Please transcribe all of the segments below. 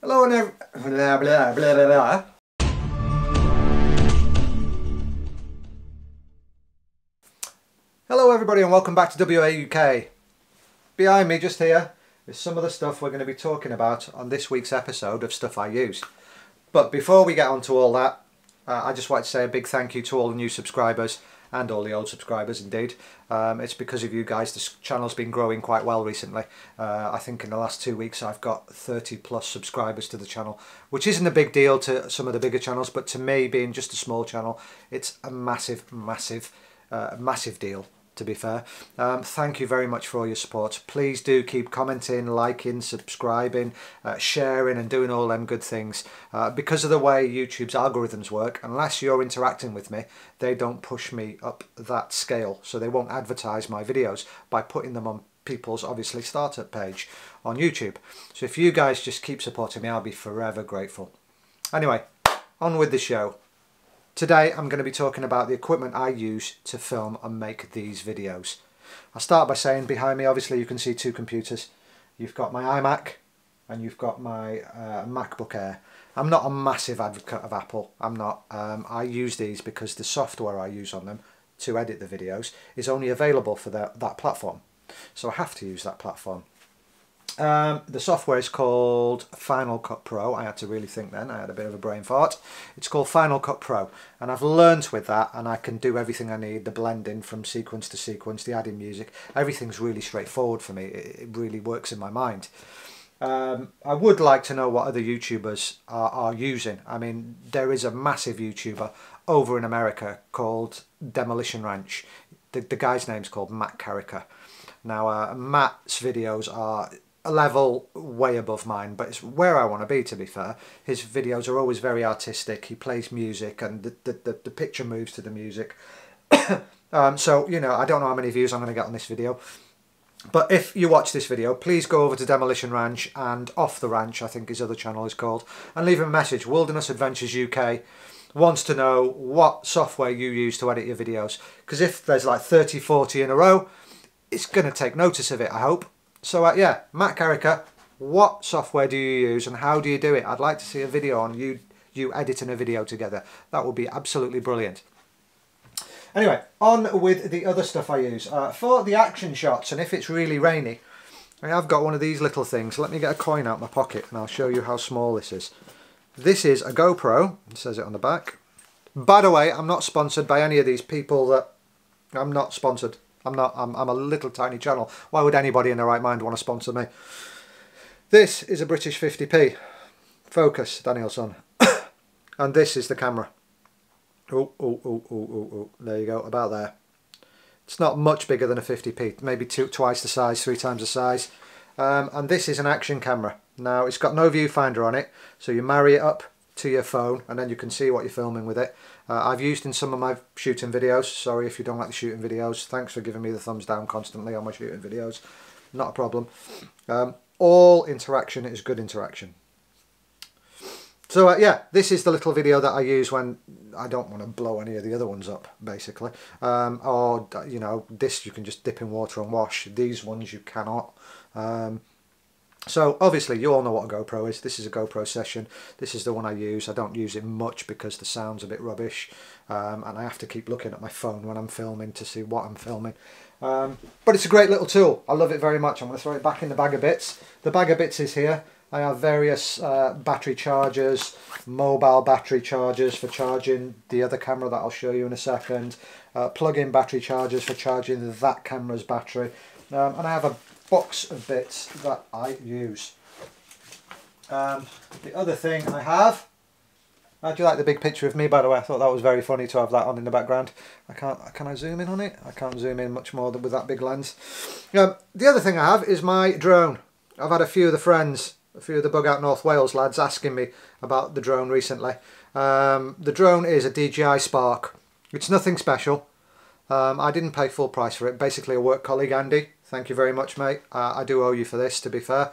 Hello and blah, blah, blah, blah, blah. Hello everybody and welcome back to WA UK. Behind me just here is some of the stuff we're going to be talking about on this week's episode of Stuff I Use. But before we get on to all that, I just want to say a big thank you to all the new subscribers and all the old subscribers indeed. It's because of you guys this channel's been growing quite well recently. I think in the last 2 weeks I've got 30 plus subscribers to the channel, which isn't a big deal to some of the bigger channels, but to me, being just a small channel, it's a massive deal, to be fair. Thank you very much for all your support. Please do keep commenting, liking, subscribing, sharing and doing all them good things. Because of the way YouTube's algorithms work, unless you're interacting with me, they don't push me up that scale. So they won't advertise my videos by putting them on people's obviously startup page on YouTube. So if you guys just keep supporting me, I'll be forever grateful. Anyway, on with the show. Today I'm going to be talking about the equipment I use to film and make these videos. I'll start by saying behind me obviously you can see two computers. You've got my iMac and you've got my MacBook Air. I'm not a massive advocate of Apple, I'm not. I use these because the software I use on them to edit the videos is only available for that platform. So I have to use that platform. The software is called Final Cut Pro. I had to really think then, I had a bit of a brain fart. It's called Final Cut Pro and I've learnt with that and I can do everything I need, the blending from sequence to sequence, the adding music, everything's really straightforward for me. It really works in my mind. I would like to know what other YouTubers are using. I mean, there is a massive YouTuber over in America called Demolition Ranch. The guy's name's called Matt Carricker. Now Matt's videos are a level way above mine, but it's where I want to be, to be fair. His videos are always very artistic. He plays music and the picture moves to the music. So, you know, I don't know how many views I'm going to get on this video. But if you watch this video, please go over to Demolition Ranch and Off the Ranch, I think his other channel is called, and leave him a message. Wilderness Adventures UK wants to know what software you use to edit your videos. Because if there's like 30, 40 in a row, it's going to take notice of it, I hope. So yeah, Matt Carricker, what software do you use and how do you do it? I'd like to see a video on you editing a video together. That would be absolutely brilliant. Anyway, on with the other stuff I use. For the action shots, and if it's really rainy, I have got one of these little things. Let me get a coin out of my pocket and I'll show you how small this is. This is a GoPro, it says it on the back. By the way, I'm not sponsored by any of these people that... I'm not sponsored. I'm a little tiny channel. Why would anybody in their right mind want to sponsor me? This is a British 50p. Focus, Danielson. And this is the camera. Oh. There you go, about there. It's not much bigger than a 50p. Maybe twice the size, 3 times the size. And this is an action camera. Now, it's got no viewfinder on it. So you marry it up to your phone and then you can see what you're filming with it. I've used in some of my shooting videos. Sorry if you don't like the shooting videos. Thanks for giving me the thumbs down constantly on my shooting videos. Not a problem. All interaction is good interaction. So yeah, this is the little video that I use when I don't want to blow any of the other ones up, basically. Or, you know, this you can just dip in water and wash. These ones you cannot. So obviously you all know what a GoPro is. This is a GoPro session. This is the one I use. I don't use it much because the sound's a bit rubbish and I have to keep looking at my phone when I'm filming to see what I'm filming. But it's a great little tool. I love it very much. I'm going to throw it back in the bag of bits. The bag of bits is here. I have various battery chargers, mobile battery chargers for charging the other camera that I'll show you in a second, plug-in battery chargers for charging that camera's battery, and I have a box of bits that I use. The other thing I have, how do you like the big picture of me, by the way? I thought that was very funny to have that on in the background. Can I zoom in on it? I can't zoom in much more than with that big lens. The other thing I have is my drone. I've had a few of the Bug Out North Wales lads asking me about the drone recently. The drone is a DJI Spark. It's nothing special. I didn't pay full price for it. Basically a work colleague, Andy. Thank you very much, mate. I do owe you for this, to be fair.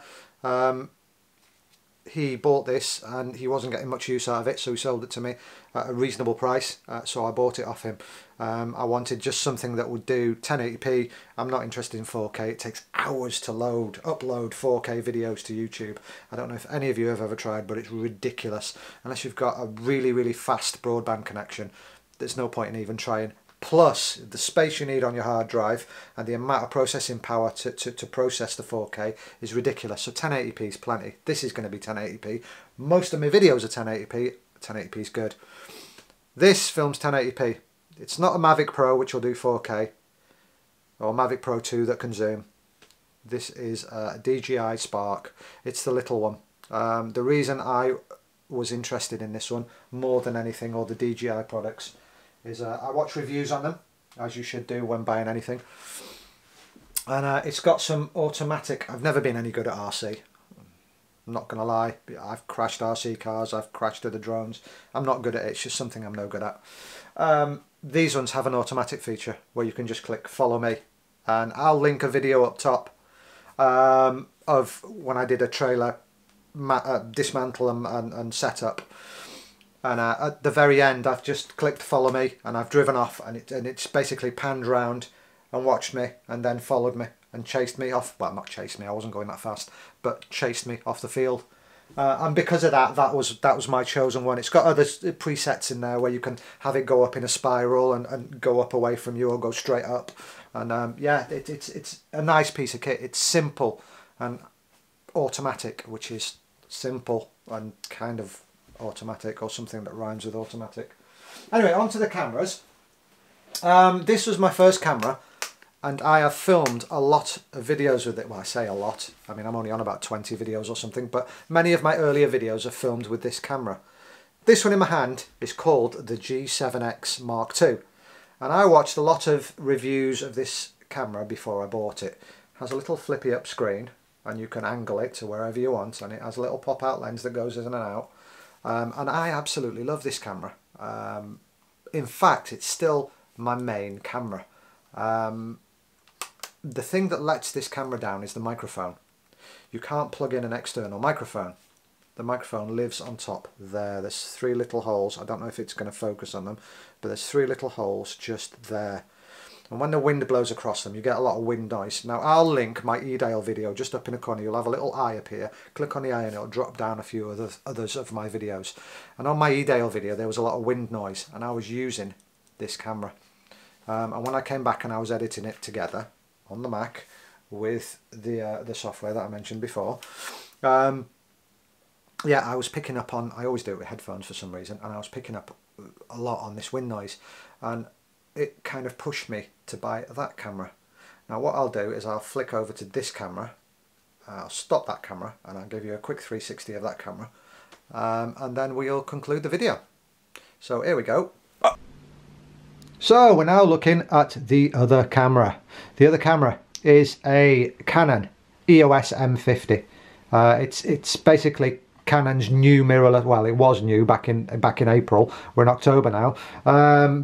he bought this and he wasn't getting much use out of it, so he sold it to me at a reasonable price, so I bought it off him. I wanted just something that would do 1080p. I'm not interested in 4K. It takes hours to upload 4K videos to YouTube. I don't know if any of you have ever tried, but it's ridiculous. Unless you've got a really fast broadband connection, there's no point in even trying. Plus the space you need on your hard drive and the amount of processing power to process the 4K is ridiculous. So 1080p is plenty. This is going to be 1080p. Most of my videos are 1080p. 1080p is good. This films 1080p. It's not a Mavic Pro, which will do 4K, or Mavic Pro 2 that can zoom. This is a DJI Spark. It's the little one. The reason I was interested in this one more than anything, or the DJI products, is I watch reviews on them, as you should do when buying anything. And it's got some automatic. I've never been any good at RC. I'm not going to lie. I've crashed RC cars. I've crashed other drones. I'm not good at it. It's just something I'm no good at. These ones have an automatic feature where you can just click follow me. And I'll link a video up top of when I did a trailer dismantle and setup. And at the very end, I've just clicked follow me and I've driven off, and it's basically panned round and watched me and then followed me and chased me off. Well, not chased me, I wasn't going that fast, but chased me off the field. And because of that, that was my chosen one. It's got other presets in there where you can have it go up in a spiral and go up away from you or go straight up. And yeah, it's a nice piece of kit. It's simple and automatic, which is simple and kind of automatic, or something that rhymes with automatic. Anyway, on to the cameras. This was my first camera, and I have filmed a lot of videos with it. Well, I say a lot, I mean I'm only on about 20 videos or something, but many of my earlier videos are filmed with this camera. This one in my hand is called the G7X Mark II, and I watched a lot of reviews of this camera before I bought it. It has a little flippy up screen and you can angle it to wherever you want, and it has a little pop-out lens that goes in and out. And I absolutely love this camera. In fact, it's still my main camera. The thing that lets this camera down is the microphone. You can't plug in an external microphone. The microphone lives on top there. There's 3 little holes. I don't know if it's going to focus on them, but there's 3 little holes just there. And when the wind blows across them, you get a lot of wind noise. Now, I'll link my Edale video just up in the corner. You'll have a little eye appear. Click on the eye and it'll drop down a few others of my videos. And on my Edale video, there was a lot of wind noise, and I was using this camera. And when I came back and I was editing it together on the Mac with the software that I mentioned before, yeah, I was picking up on, I always do it with headphones for some reason, and I was picking up a lot on this wind noise, and it kind of pushed me to buy that camera. Now what I'll do is I'll flick over to this camera, I'll stop that camera, and I'll give you a quick 360 of that camera, and then we'll conclude the video. So here we go. So we're now looking at the other camera. The other camera is a Canon EOS M50. It's basically Canon's new mirrorless. Well, it was new back in April. We're in October now,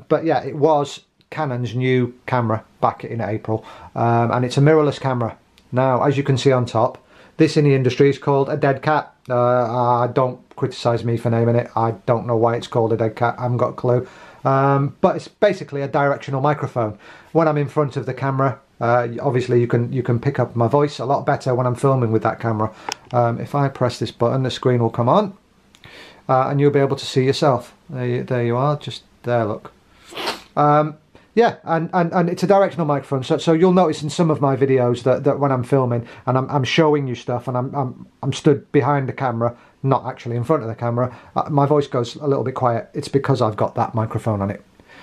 but yeah, it was Canon's new camera back in April, and it's a mirrorless camera. Now, as you can see on top, this in the industry is called a dead cat. Don't criticise me for naming it. I don't know why it's called a dead cat. I haven't got a clue. But it's basically a directional microphone. When I'm in front of the camera, obviously you can pick up my voice a lot better when I'm filming with that camera. If I press this button, the screen will come on, and you'll be able to see yourself. There you are, just there, look. Yeah, and it's a directional microphone, so you'll notice in some of my videos that when I'm filming and I'm showing you stuff and I'm stood behind the camera, not actually in front of the camera, my voice goes a little bit quiet. It's because I've got that microphone on it.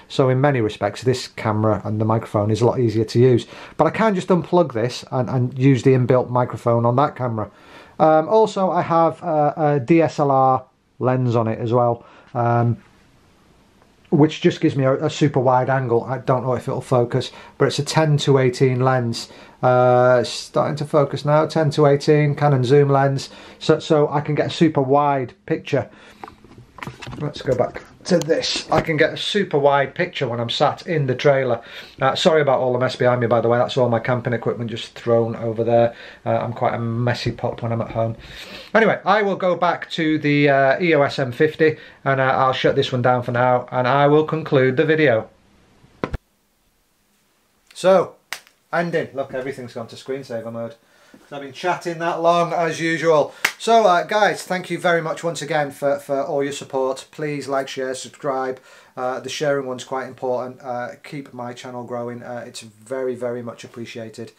So in many respects, this camera and the microphone is a lot easier to use. But I can just unplug this and use the inbuilt microphone on that camera. Also, I have a DSLR lens on it as well, which just gives me a super wide angle. I don't know if it'll focus, but it's a 10-18 lens. Starting to focus now, 10-18 Canon zoom lens, so I can get a super wide picture. Let's go back to this, I can get a super wide picture when I'm sat in the trailer. Sorry about all the mess behind me, by the way. That's all my camping equipment just thrown over there. I'm quite a messy pup when I'm at home. Anyway, I will go back to the EOS M50 and I'll shut this one down for now, and I will conclude the video. So, ending. Look, everything's gone to screensaver mode. I've been chatting that long as usual. So guys, thank you very much once again for all your support. Please like, share, subscribe. The sharing one's quite important. Keep my channel growing. It's very, very much appreciated.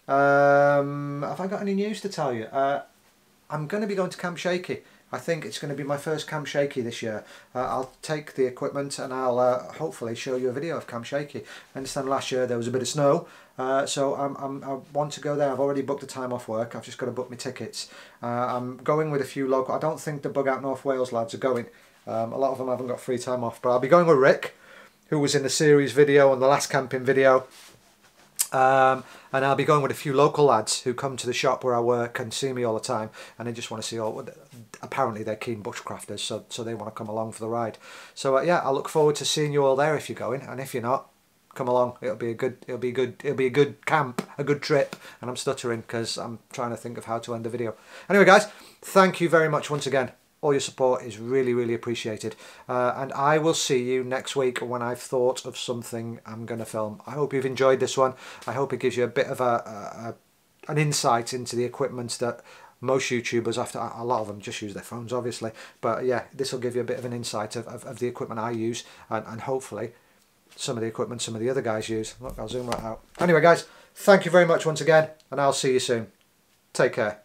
Have I got any news to tell you? I'm going to be going to Camp Shaky. I think it's going to be my first Camp Shaky this year. I'll take the equipment and I'll hopefully show you a video of Camp Shaky. I understand last year there was a bit of snow, so I want to go there. I've already booked the time off work. I've just got to book my tickets. I'm going with a few local. I don't think the Bug Out North Wales lads are going. A lot of them haven't got free time off, but I'll be going with Rick, who was in the series video and the last camping video. And I'll be going with a few local lads who come to the shop where I work and see me all the time, and they just want to see all. Apparently they're keen bushcrafters, so they want to come along for the ride. So yeah, I look forward to seeing you all there if you're going, and if you're not, come along. It'll be a good camp, a good trip. And I'm stuttering because I'm trying to think of how to end the video. Anyway, guys, thank you very much once again. All your support is really, really appreciated. And I will see you next week when I've thought of something I'm going to film. I hope you've enjoyed this one. I hope it gives you a bit of an insight into the equipment that most YouTubers, after a lot of them just use their phones, obviously. But yeah, this will give you a bit of an insight of the equipment I use, and hopefully some of the equipment some of the other guys use. Look, I'll zoom right out. Anyway, guys, thank you very much once again, and I'll see you soon. Take care.